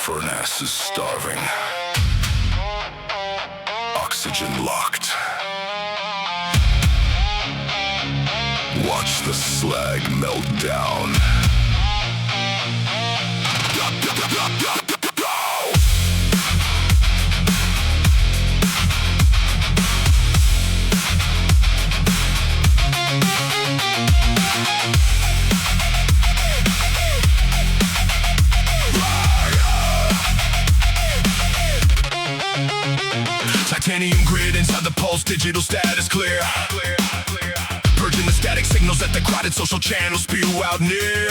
furnace is starving. Oxygen locked. Watch the slag melt down. Titanium grid inside the pulse, digital status clear. Purging the static signals that the crowded social channels spew out near.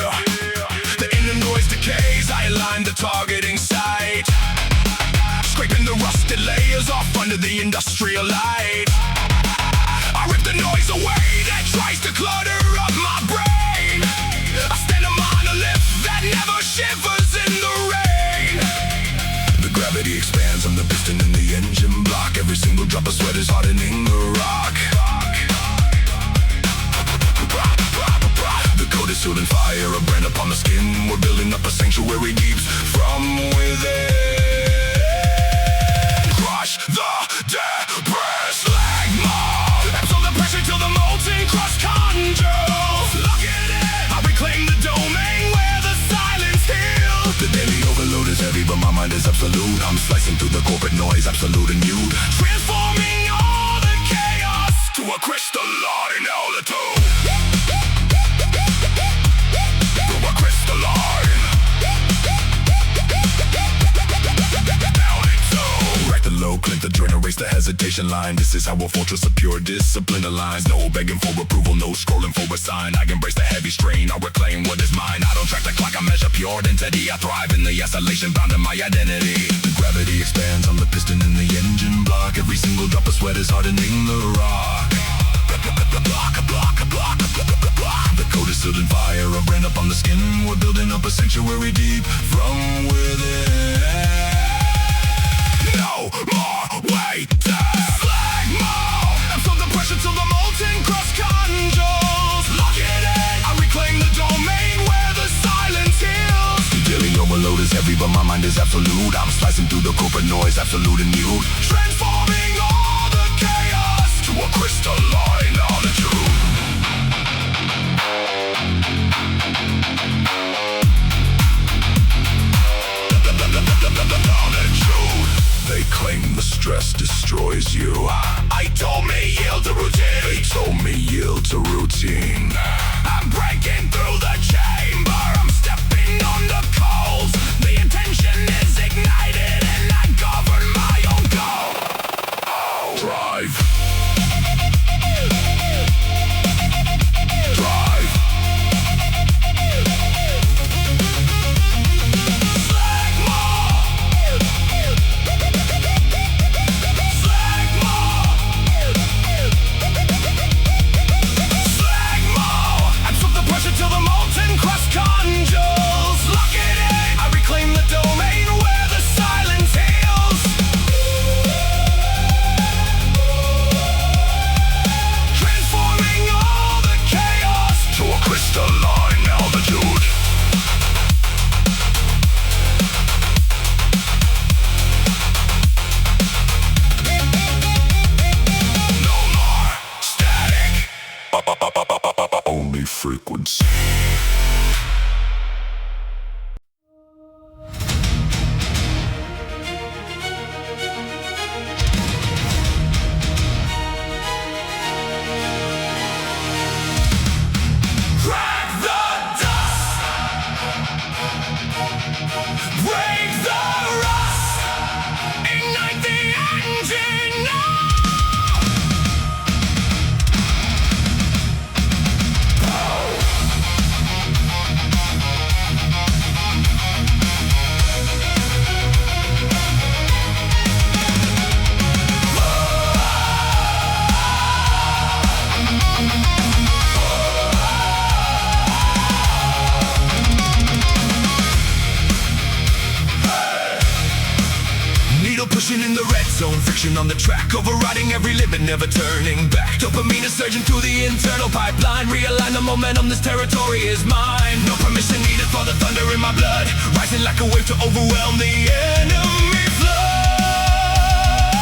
The inner noise decays, I align the targeting sight. Scraping the rusted layers off under the industrial light. I rip the noise away that tries to clutter up my brain. I stand a monolith that never shivers in the rain. The gravity expands on the piston in the engine block. Every single drop of sweat is hardening the rock. The code is sealed in fire, a brand upon the skin. We're building up a sanctuary deep from within. Crush the debris, slag mob. Absorb the pressure till the molten crust congeals. Look at it, I reclaim the domain where the silence heals. The daily overload is heavy, but my mind is absolute. I'm slicing through the corporate noise, absolute and mute. Transforming all the chaos to a crystalline altitude. Clint the joint, erase the hesitation line. This is how a fortress of pure discipline aligns. No begging for approval, no scrolling for a sign. I embrace the heavy strain, I'll reclaim what is mine. I don't track the clock, I measure pure density. I thrive in the isolation, bound in my identity. The gravity expands on the piston in the engine block. Every single drop of sweat is hardening the rock. The code is sealed in fire, a brand up on the skin. We're building up a sanctuary deep from within. No more waiting. Slag mob. Absorb the pressure till the molten crust congeals. Lock it in, I reclaim the domain where the silence heals. The daily overload is heavy, but my mind is absolute. I'm slicing through the corporate noise, absolute and mute. Transforming all the chaos to a crystalline altitude. They claim the stress destroys you. I told me yield to routine. They told me yield to routine. I'm breaking through the chamber. I'm stepping on the coals. The intention is ignited and I govern my own goal. Drive. Only frequency. Crack the dust. Break the rust. Ignite the engine now. motion on the track, overriding every limit, never turning back. Dopamine is surging through the internal pipeline. Realign the momentum, this territory is mine. No permission needed for the thunder in my blood, rising like a wave to overwhelm the enemy flood.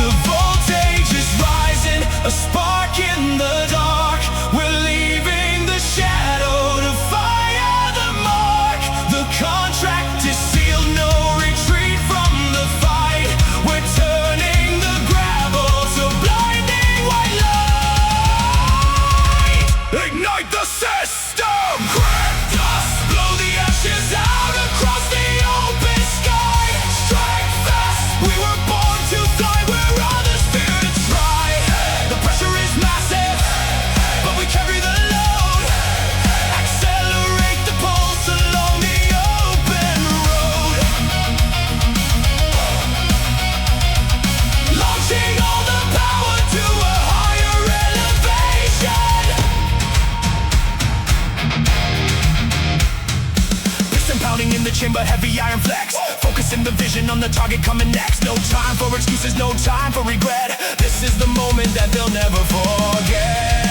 The voltage is rising, a spark in the dark. We're leaving the shadow to fire the mark. The contract is sealed, no retreat from the fight. We're turning the gravel to blinding white light. Ignite the system! Crack dust, blow the ashes out across the open sky. Strike fast, we were born to fly, we're others fear to try. The pressure is massive, but we carry the load. Accelerate the pulse along the open road. Launching all the power to a higher elevation. Piston pounding in the chamber, heavy iron flex. Focusing the vision on the target coming next. No time for excuses, no time for regret. This is the moment that they'll never forget.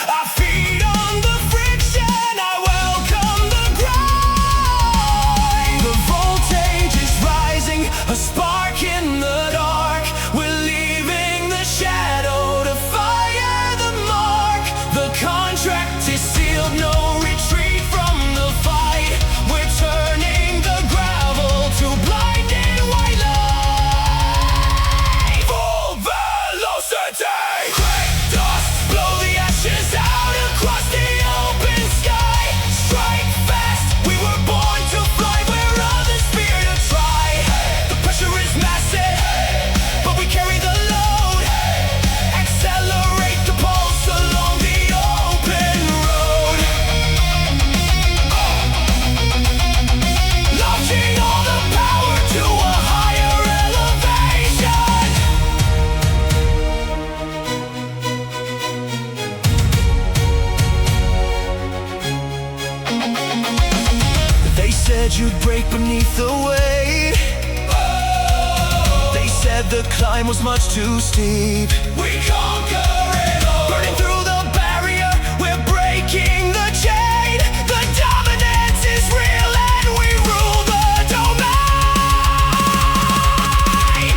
I feed on the friction, I welcome the grind. The voltage is rising, a spark in the dark. We're leaving the shadow to fire the mark. The contract is sealed, no retreat from the fight. We're turning the gravel to blinding white light. Full velocity! Crack dust, blow the ashes out across the open sky. Strike fast, we were born to fly, we're others fear to try. The pressure is massive, but we carry the load. Accelerate the pulse along the open road. Launching all the power to a higher elevation. They said you'd break beneath the weight. They said the climb was much too steep. We conquer it all. Burning through the barrier, we're breaking the chain. The dominance is real and we rule the domain.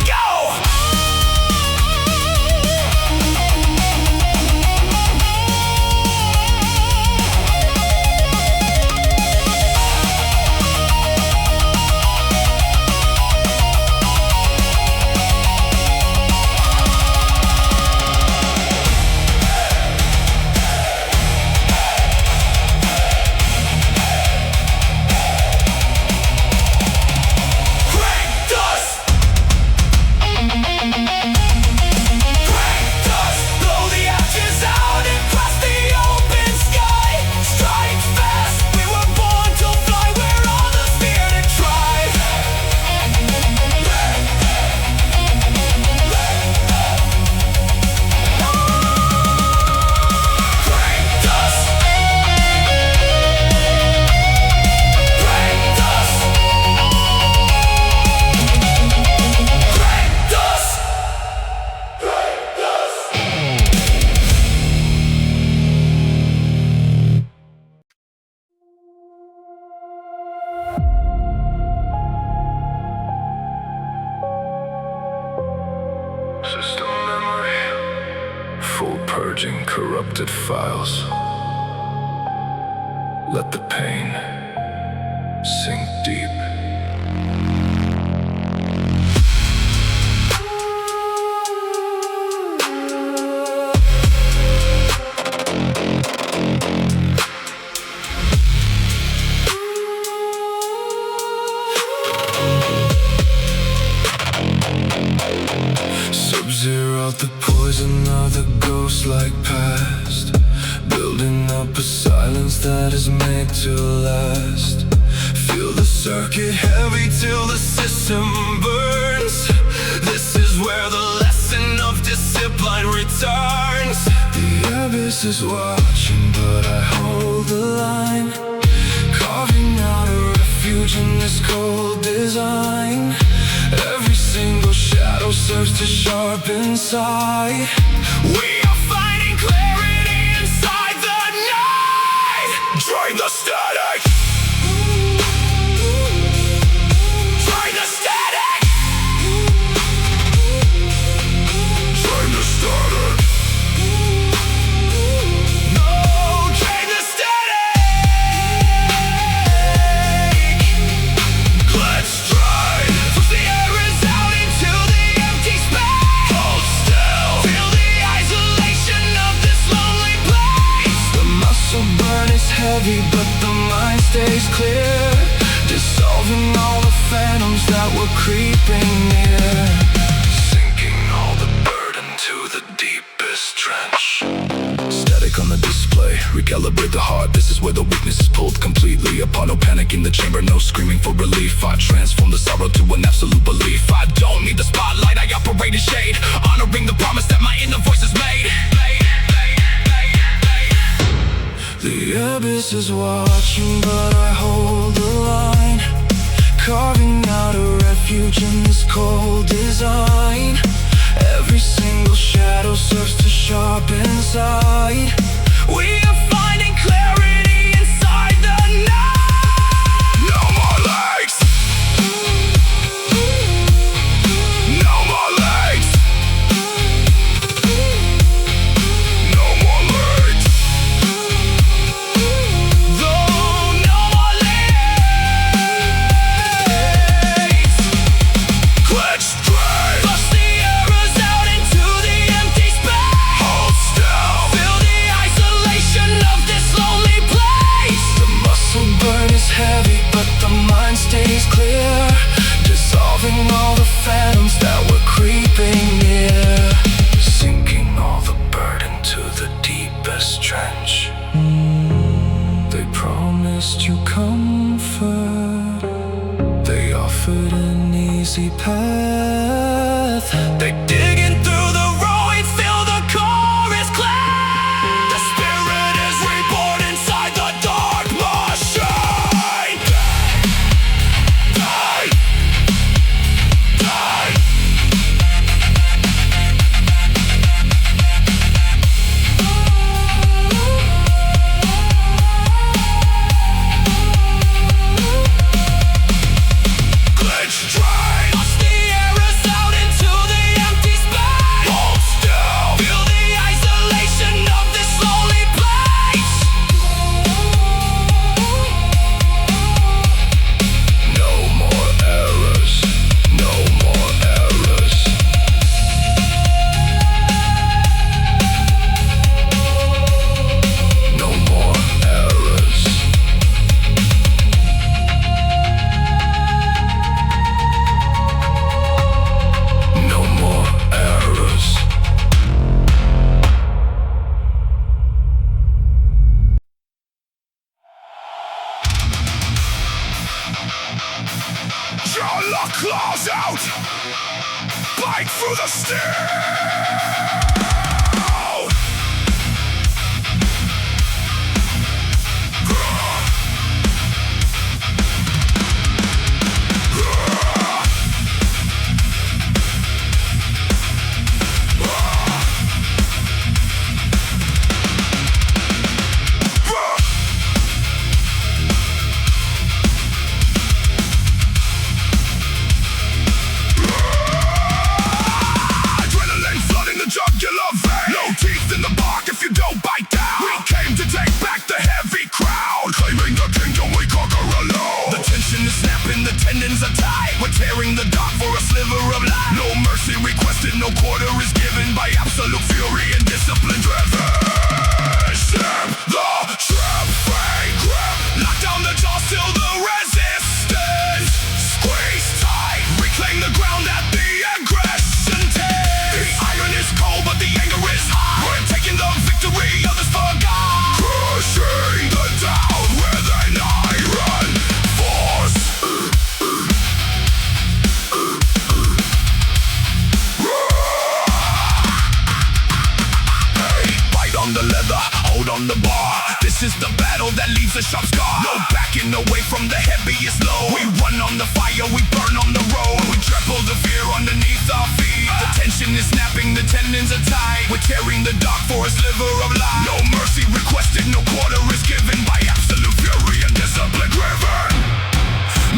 Go! Crack dust! Crack dust, blow the ashes out across the open sky. Strike fast, we were born to fly, we're others fear to try. Crack dust! Crack dust! Crack dust! System memory, full purging corrupted files. Let the pain sink deep. Sub-zero out the poison of the ghost-like past, building up a silence that is made to last. Feel the circuit heavy till the system burns. This is where the lesson of discipline returns. The abyss is watching, but I hold the line, carving out a refuge in this cold design. Every single shadow serves to sharpen sight. We are finding clarity inside the night. Drain the static. Drain the static. Drain the static. No, drain the static. Let's drain. Push the errors out into the empty space. Hold still. Feel the isolation of this lonely place. The muscle burn is heavy, but the mind stays clear, dissolving all the phantoms that were creeping near, sinking all the burden to the deepest trench. Static on the display, recalibrate the heart. This is where the weakness is pulled completely apart. No panic in the chamber, no screaming for relief. I transform the sorrow to an absolute belief. I don't need the spotlight, I operate in shade, honoring the promise that my inner voice has made. The abyss is watching, but I hold the line, carving out a refuge in this cold design. Every single shadow serves to sharpen sight. We are finding clarity inside the night. No more legs. No more legs. No more legs. No, no more legs. Clutch straight. Flush the arrows out into the empty space. Hold still. Feel the isolation of this lonely place. The muscle burn is heavy, but the mind stays clear, dissolving all the phantoms that were creeping near, sinking all the burden to the deepest trench. They promised you comfort, they offered an easy path. They dig in through the ruins, feel the core is clear. The spirit is reborn inside the dark machine. Die. Die. Glitch drain. Lost the This is the battle that leaves a sharp scar. No backing away from the heaviest load. We run on the fire, we burn on the road. We trample the fear underneath our feet. The tension is snapping, the tendons are tight. We're tearing the dark for a sliver of light. No mercy requested, no quarter is given. By absolute fury and discipline driven.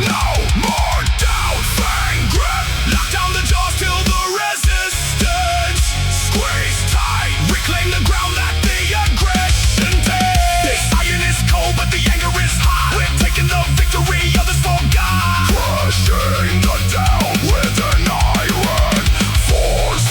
No more doubt, fang grip. Lock down the doors till the resistance. Squeeze tight, reclaim the ground that the aggression takes. This iron is cold, but the anger is hot. We're taking the victory, others forgot. Crushing the down with an iron force.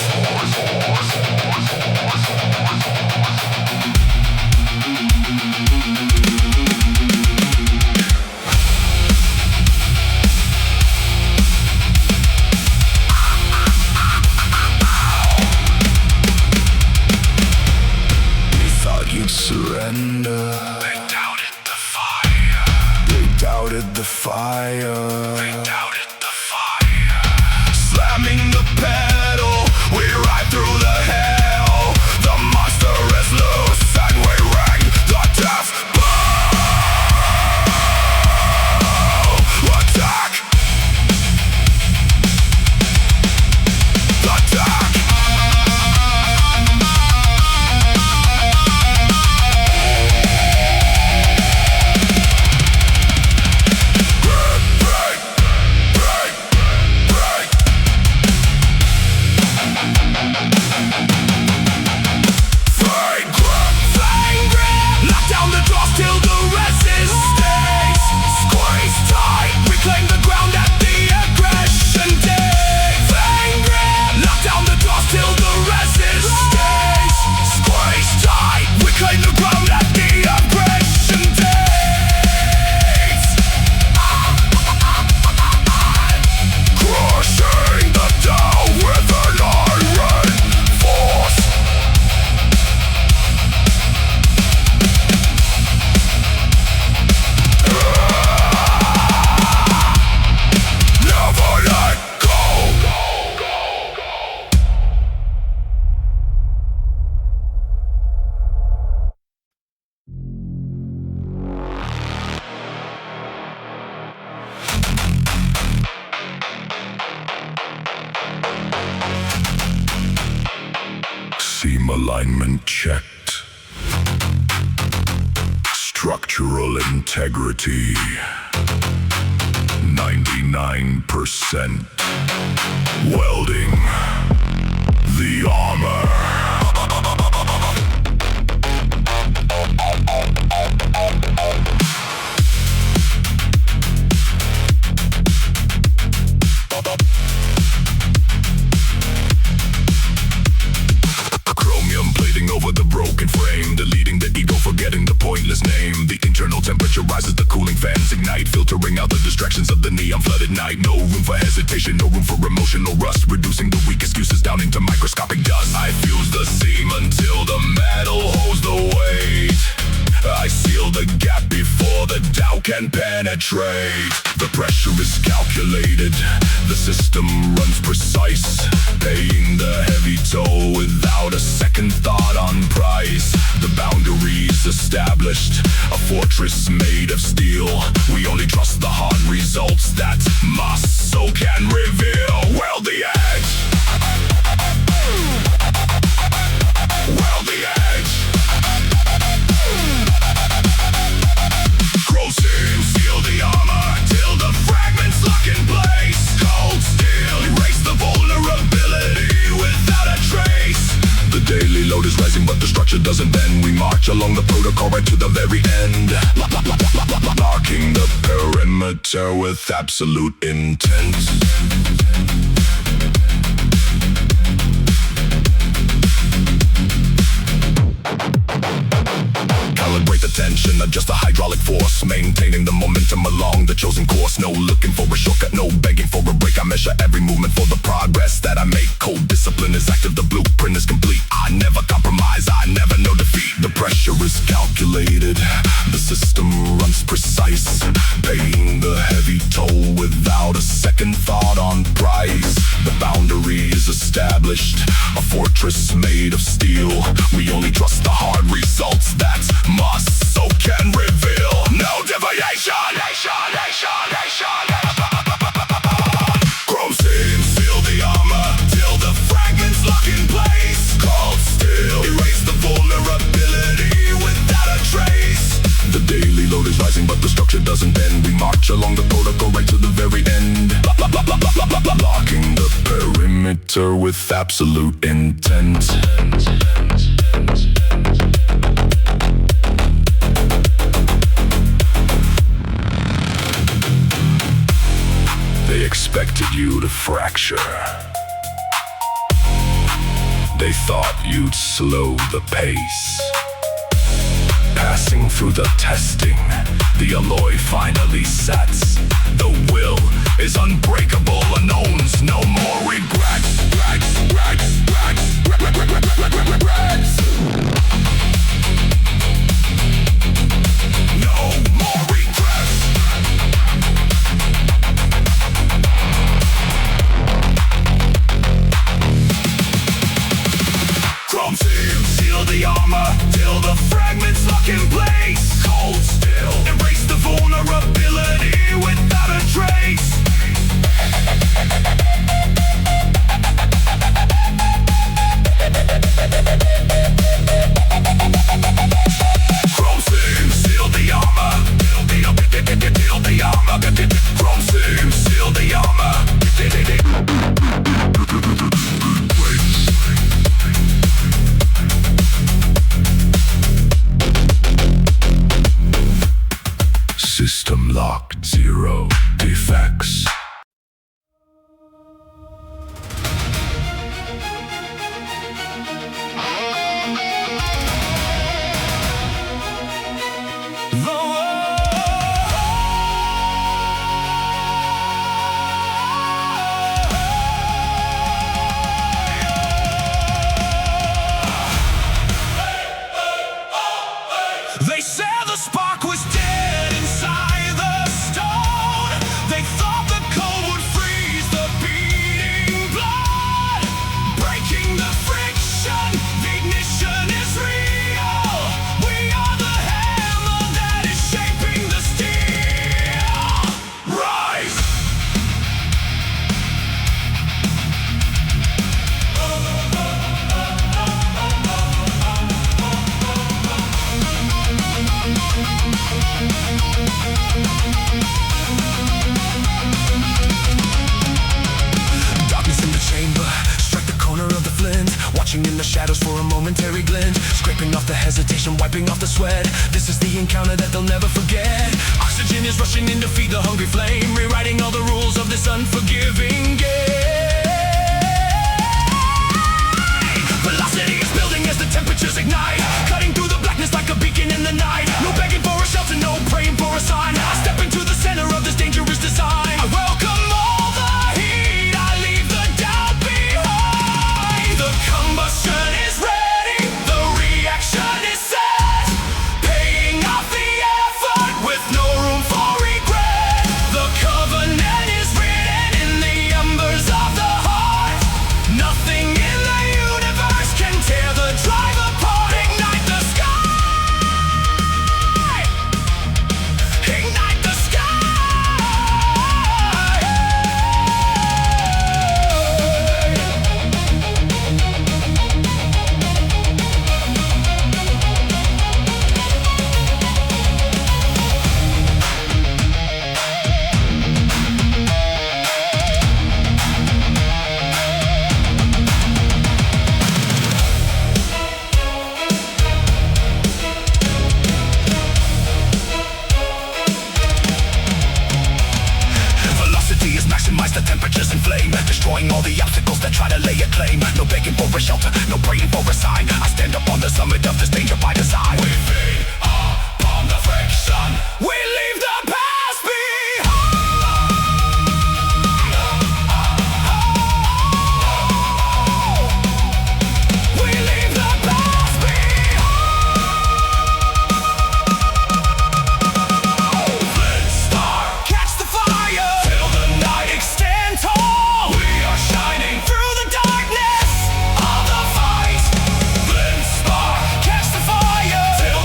Surrender. They doubted the fire. They doubted the fire. They doubted the fire. Slamming the pedal, we ride through the hell. The monster is loose and we ring the death bell. Attack. Attack. Seam alignment checked. Structural integrity 99%. Welding the armor. Over the broken frame, deleting the ego, forgetting the pointless name. The internal temperature rises, the cooling fans ignite, filtering out the distractions of the neon flooded night. No room for hesitation, no room for emotional rust, reducing the weak excuses down into microscopic dust. I fuse the seam until the metal holds the weight. I seal the gap before the doubt can penetrate. The pressure is calculated, the system runs precise, paying the heavy toll without a second thought on price. The boundaries established, a fortress made of steel. We only trust the hard results that muscle can reveal. Weld the edge. Weld the edge. Seal the armor till the fragments lock in place. Cold steel, erase the vulnerability without a trace. The daily load is rising, but the structure doesn't bend. We march along the protocol right to the very end, marking the perimeter with absolute intent. Calibrate the tension, adjust the hydraulic force, maintaining the momentum along the chosen course. No looking for a shortcut, no begging for a break. I measure every movement for the progress that I make. Cold discipline is active, the blueprint is complete. I never compromise, I never know defeat. The pressure is calculated, the system runs precise, paying the heavy toll without a second thought on price. The boundary is established, a fortress made of steel. We only trust the hard results that muscle rising, but the structure doesn't bend. We march along the protocol right to the very end, blocking the perimeter with absolute intent. They expected you to fracture. They thought you'd slow the pace. Passing through the testing, the alloy finally sets. The will is unbreakable and owns no more regrets. No more regrets. Chrome seal the armor till the fragments lock in place. Cold still, erase the vulnerability without a trace. Chrome seal the armor. Seal the armor. Chrome seal the armor. System locked, 0 defects. They said the spark was dead inside the stone. They thought the cold would freeze the beating blood. Breaking the friction, the ignition is real. We are the hammer that is shaping the steel. Rise! Darkness in the chamber, strike the corner of the flint. Watching in the shadows for a momentary glint. Scraping off the hesitation, wiping off the sweat. This is the encounter that they'll never forget. Oxygen is rushing in to feed the hungry flame, rewriting all the rules of this unforgiving game. Velocity is building as the temperatures ignite, cutting through the blackness like a beacon in the night. No begging for a shelter, no praying for a sign. I step into the center of this dangerous design. I welcome all the heat, I leave the doubt behind. The combustion is ready, the reaction is set, paying off the effort with no room for regret. The covenant is written in the embers of the heart. Nothing in the universe can tear the drive apart. Ignite the sky! Ignite the sky! Velocity is maximized, the temperatures inflame, destroying all the obstacles that try to lay a claim. No begging for a shelter, no praying for a sign. I stand up on the summit of this danger by design. We feed upon the friction, we leave the past behind. We leave the past behind. Flint star, catch the fire till the night stand tall. We are shining through the darkness of the fight. Flint spark, catch the fire till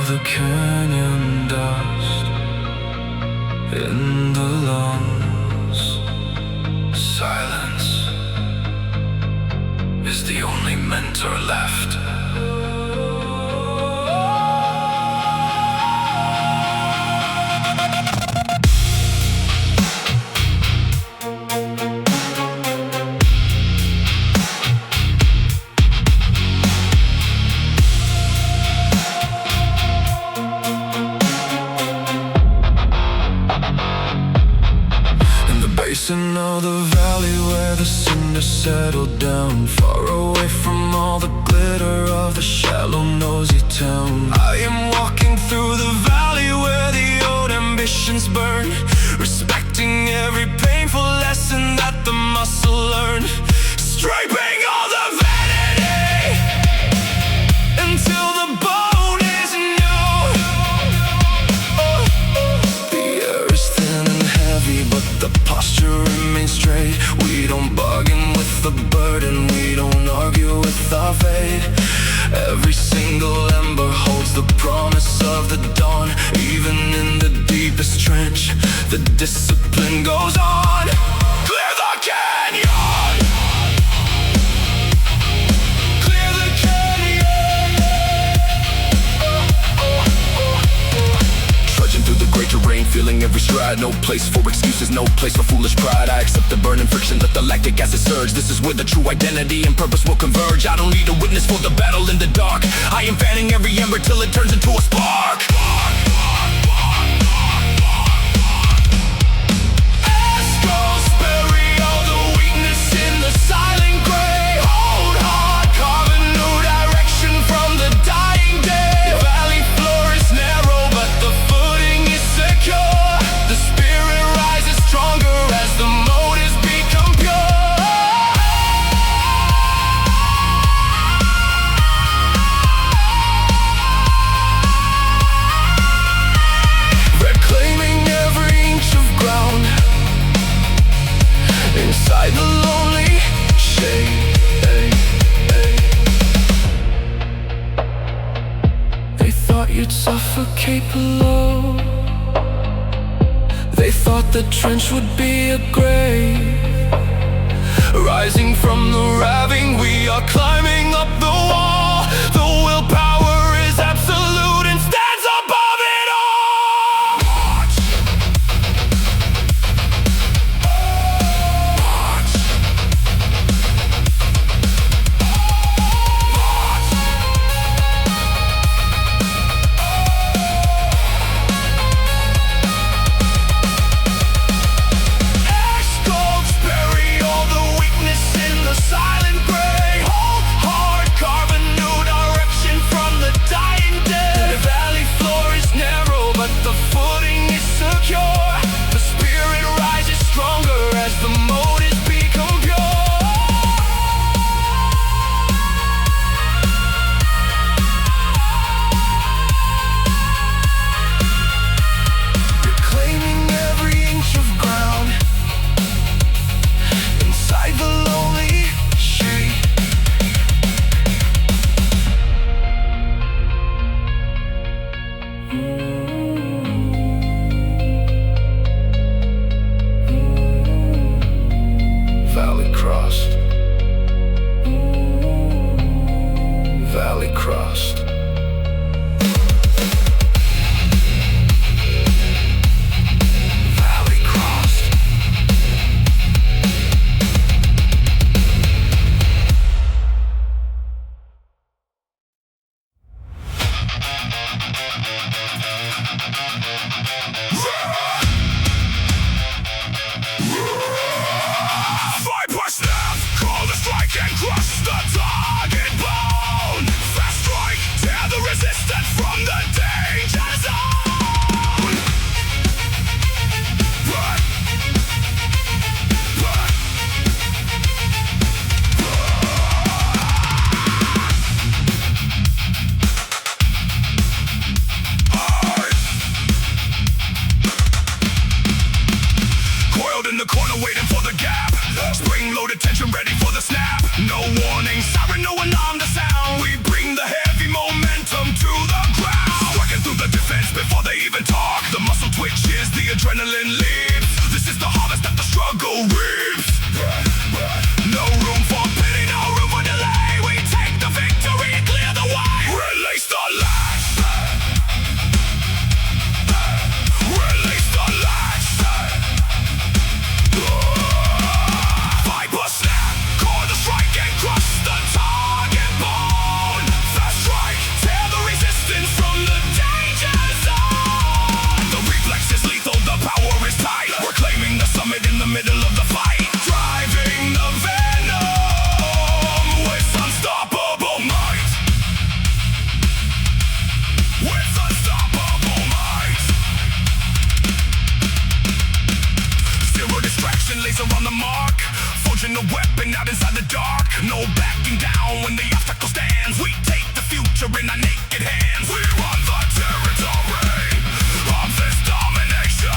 the canyon dust in the lungs. Silence is the only mentor left. Basin of the valley where the cinders settled down, far away from all the glitter of the shallow nosy town. I am walking through the valley where the old ambitions burn, respecting every painful lesson that the muscle learned, stripping all the vanity until the bone is new. The air is thin and heavy, but the posture remains straight. We don't bargain with the burden, we don't argue with our fate. Every single ember holds the promise of the dawn. Even in the deepest trench, the discipline goes on. Clear the canyon! Clear the canyon! Trudging through the great terrain, feeling every stride. No place for excuses, no place for foolish pride. I accept the burning friction, let the lactic acid surge. This is where the true identity and purpose will converge. I don't need a witness for the battle in the dark. I am fanning every ember till it turns into a spark. Escrows bury all the weakness in the silent gray. Hold hard, carve a new direction from the dying day. The valley floor is narrow, but the footing is secure. The spirit rises stronger as the motives become pure. Reclaiming every inch of ground inside the lonely shade. They thought you'd suffocate below. They thought the trench would be a grave. Rising from the raving, we are climbing up the wall. The willpower is absolute and stands above it all. March. March. Escrows bury all the weakness in the silent gray. Hold hard, in leaps. This is the harvest that the struggle reaps. No room for pity, no room for delay. We take the victory and clear the way. Release the lash. Release the lash. Viper snap, core the strike and crush the target bone. Fast strike, tear the resistance from the danger zone. The reflex is lethal, the power is tight. We're claiming the summit in the middle of the fight. Driving the venom with unstoppable might. With unstoppable might. Zero distraction, laser on the mark. Forging a weapon out inside the dark. No backing down when the obstacle stands. We take the future in our naked hands. We run the territory of this domination.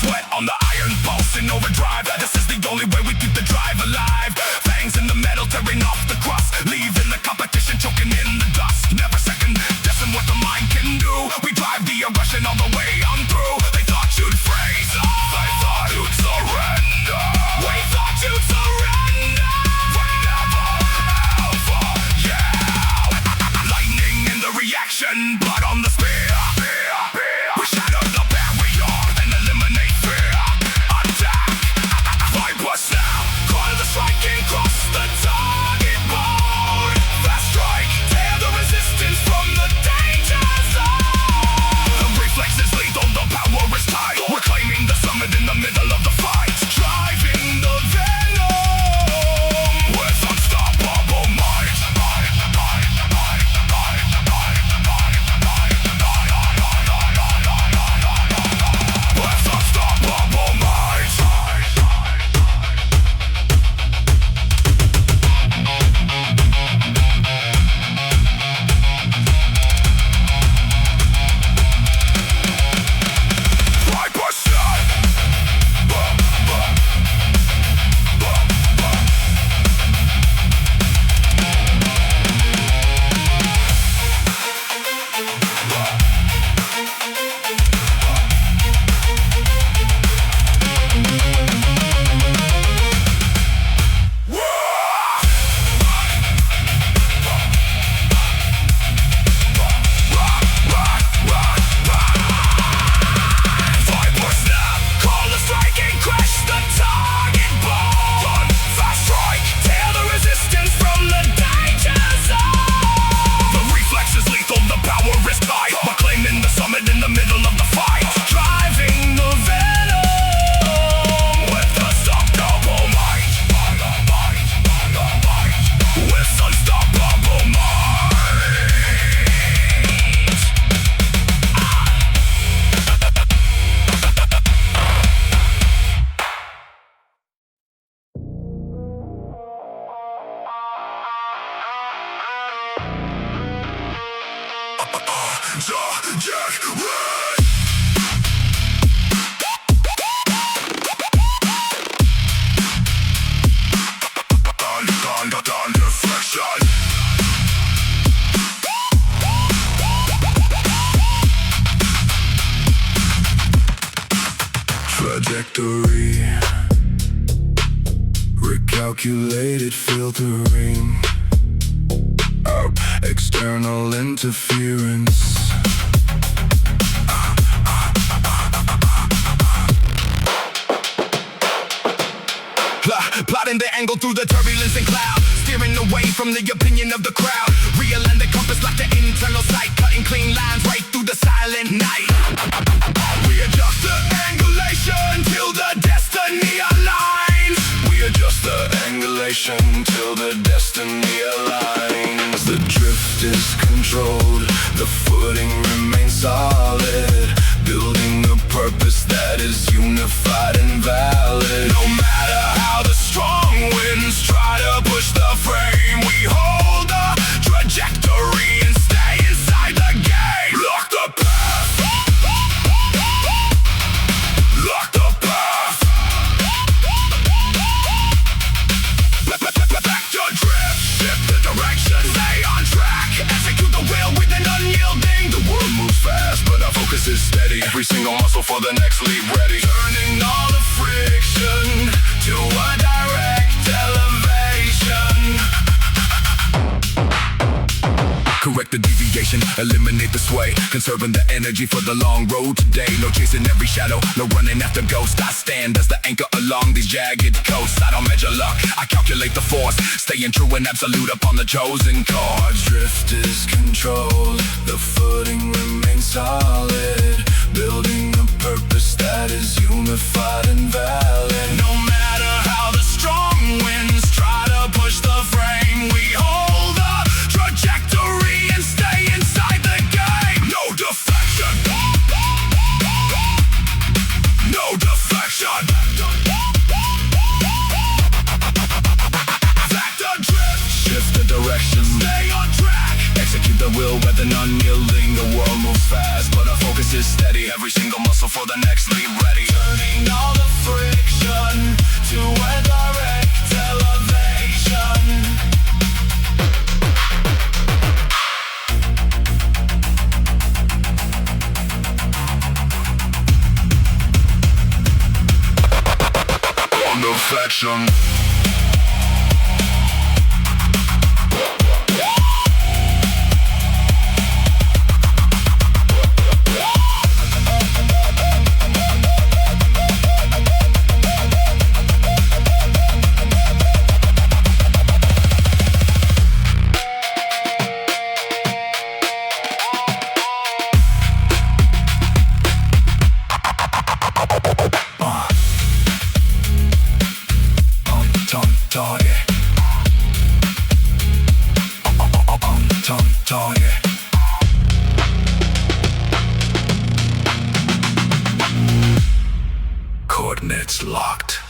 Sweat on the iron, pulse in overdrive. This is the only way we keep the drive alive. Fangs in the metal, tearing off the crust. Leaving the competition, choking in the dust. Never second guessing what the mind can do. We drive the aggression all the way on through. They thought you'd freeze up. They thought you'd surrender. We thought you'd surrender. We never ever, yeah. Lightning in the reaction, blood on the spear. We shatter the barrier and eliminate fear. Attack, Viper snap, call the strike and cross the target bone. Fast strike, tear the resistance from the danger zone. The reflex is lethal, the power is tight. We're claiming the summit in the middle of the fight. Driving the venom with unstoppable might. With unstoppable might. Viper snap. Viper snap, call the strike and crash the target bone. Fast strike, tear the resistance from the danger zone. The reflex is lethal, the power is tight. We're claiming the summit in the middle of the fight. Driving the venom with unstoppable might. With unstoppable might. Jack, red. Done deflection. Trajectory, recalculated filtering out external interference. Plotting the angle through the turbulence and cloud, steering away from the opinion of the crowd. Real and the compass like the internal sight, cutting clean lines right through the silent night. We adjust the angulation till the destiny aligns. We adjust the angulation till the destiny aligns. The drift is controlled, the footing remains solid. Building a purpose that is unified and valid. No matter how the strong winds try to push the frame, we hold the trajectory and stay inside the game. Lock the path. Lock the path. Back to drift, shift the direction, stay on track. Execute the will with an unyielding. The world moves fast, but our focus is steady. Every single muscle for the next leap ready. correct the deviation, eliminate the sway, conserving the energy for the long road today. No chasing every shadow, no running after ghosts. I stand as the anchor along these jagged coasts. I don't measure luck, I calculate the force, staying true and absolute upon the chosen course. Drift is controlled, the footing remains solid, building a purpose that is unified and valid. No matter how the strong winds try to push the frame, we hold the trajectory and stay inside the game. No deflection, no deflection. Back the drift, shift the direction, stay on track, execute the will rather than unyielding. The world moves fast, but our focus is steady. Every single muscle for the next leap ready, turning all the friction to a direct elevation. On affection. Target. Coordinates locked.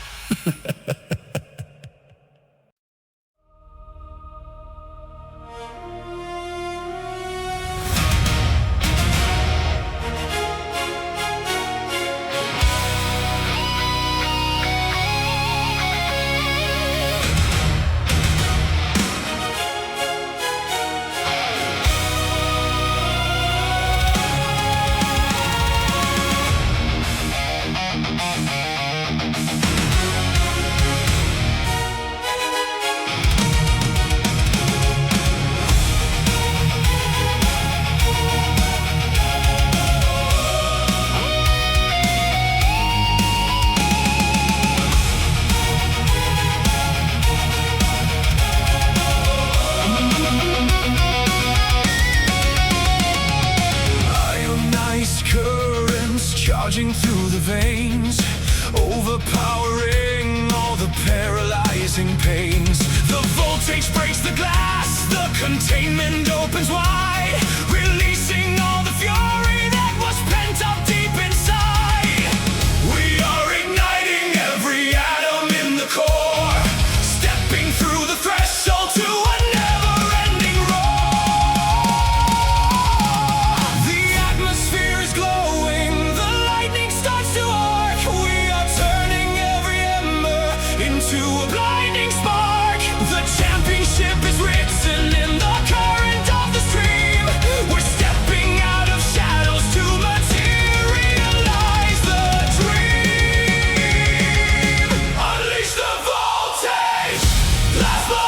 Charging through the veins, overpowering all the paralyzing pains. The voltage breaks the glass, the containment opens wide, releasing all the fury that was pent up deep inside. We are igniting every atom in the core, stepping through the threshold to a never-ending roar. The atmosphere is glowing, starts to arc. We are turning every ember into a blinding spark. The championship is written in the current of the stream. We're stepping out of shadows to materialize the dream. Unleash the voltage, plasma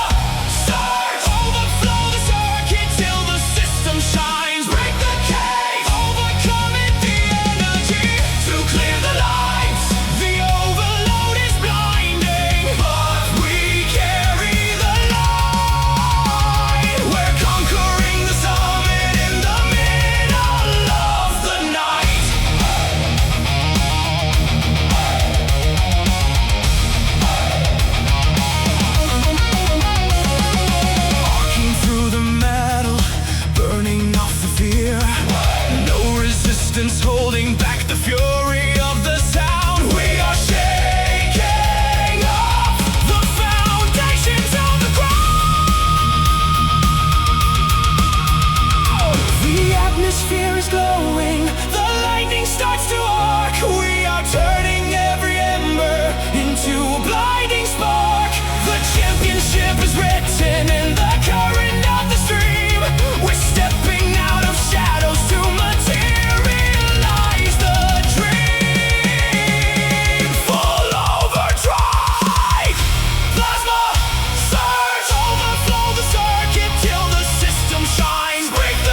surge, overflow the circuit till the system shines. Break the cage, overcome it, the energy to clear the lights. The overload is blinding, but we carry the light. We're conquering the summit in the middle of the night. Walking through the metal, burning off the fear. No resistance holding back the fury of the sound. We are shaking up the foundations of the ground. The atmosphere is glowing, the lightning starts to arc. We are turning every ember into a blinding spark. The championship is written in the current of the stream. We're stepping out of shadows to materialize the dream. Full overdrive, plasma surge, overflow the circuit till the system shines. Break the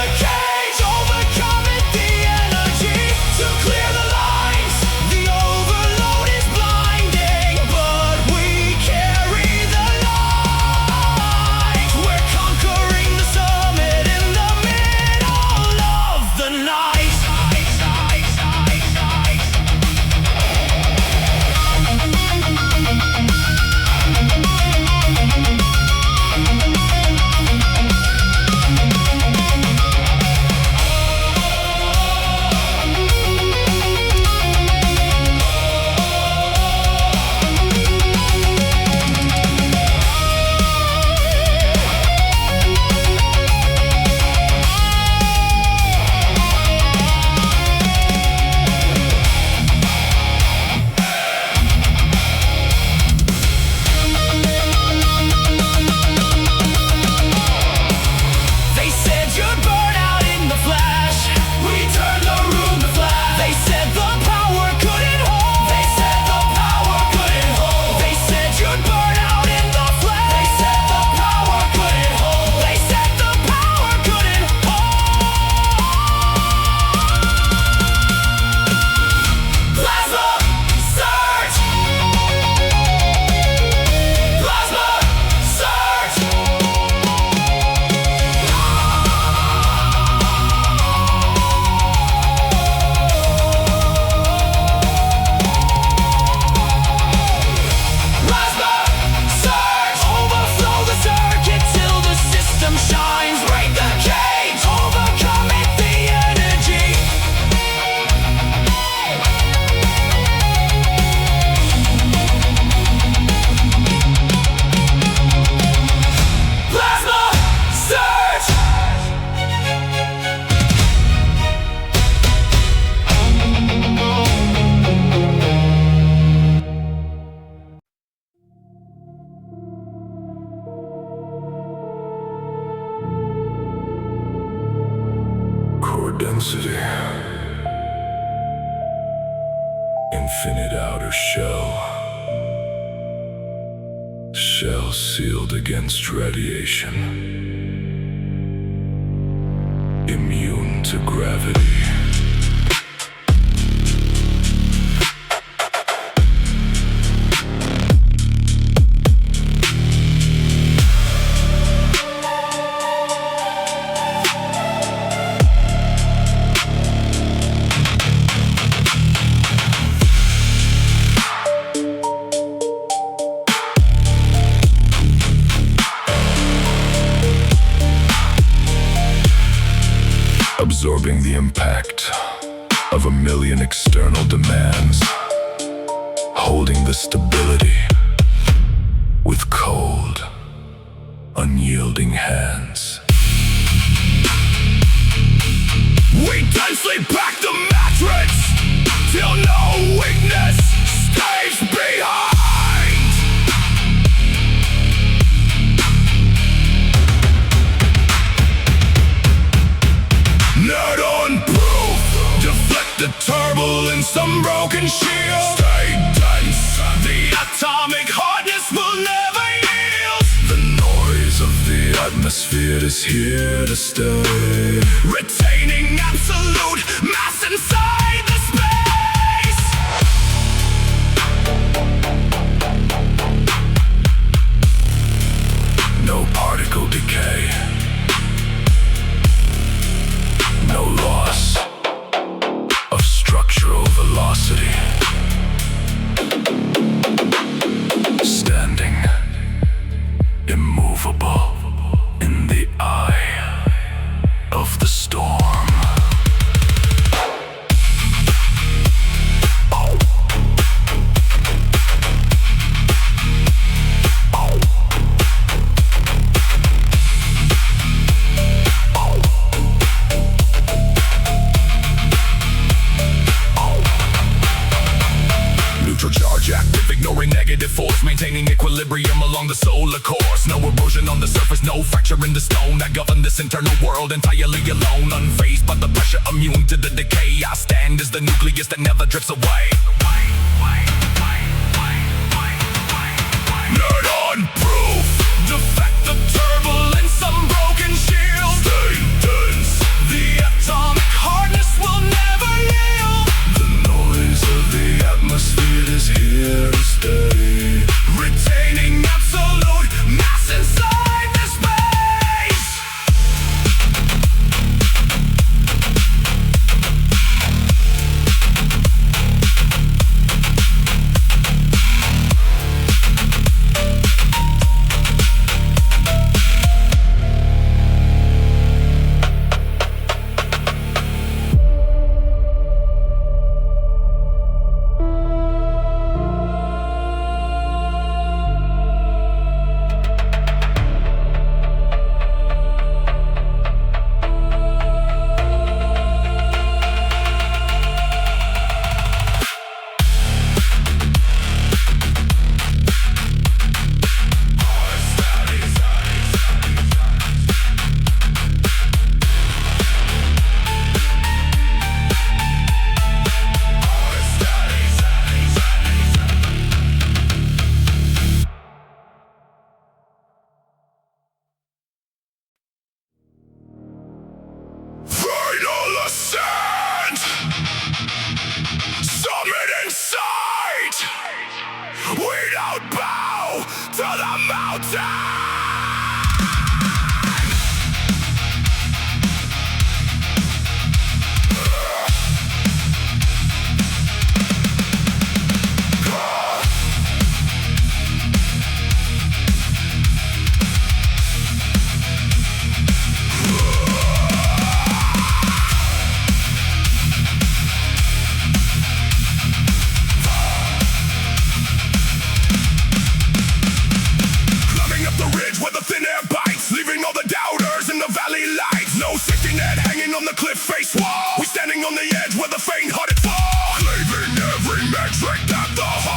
density. Infinite outer shell. Shell sealed against radiation. Immune to gravity. Absorbing the impact of a million external demands, holding the stability with cold, unyielding hands. We densely pack the mattress till no weakness stays behind. NEUTRON proof, deflect the turbulence, unbroken shield. Stay dense, the atomic hardness will never yield. The noise of the atmosphere is here to stay, Retaining absolute mass inside the space. no particle decay, no loss of structural velocity. Standing immovable in the eye of the storm. Neutral charge active, ignoring negative force, maintaining equilibrium along the solar course. No erosion on the surface, no fracture in the stone. I govern this internal world entirely alone, unfazed by the pressure, immune to the decay. I stand as the nucleus that never drifts away. NEUTRON proof, defect the turbulence, unbroken shield. Stay dense, The atomic hardness will never yield. the noise of the atmosphere is here to stay, Retaining absolute mass inside the space. Final ascent! Summit in sight! We don't bow to the mountain! On the cliff face wall, we standing on the edge where the faint-hearted fall, claiming every metric that the heart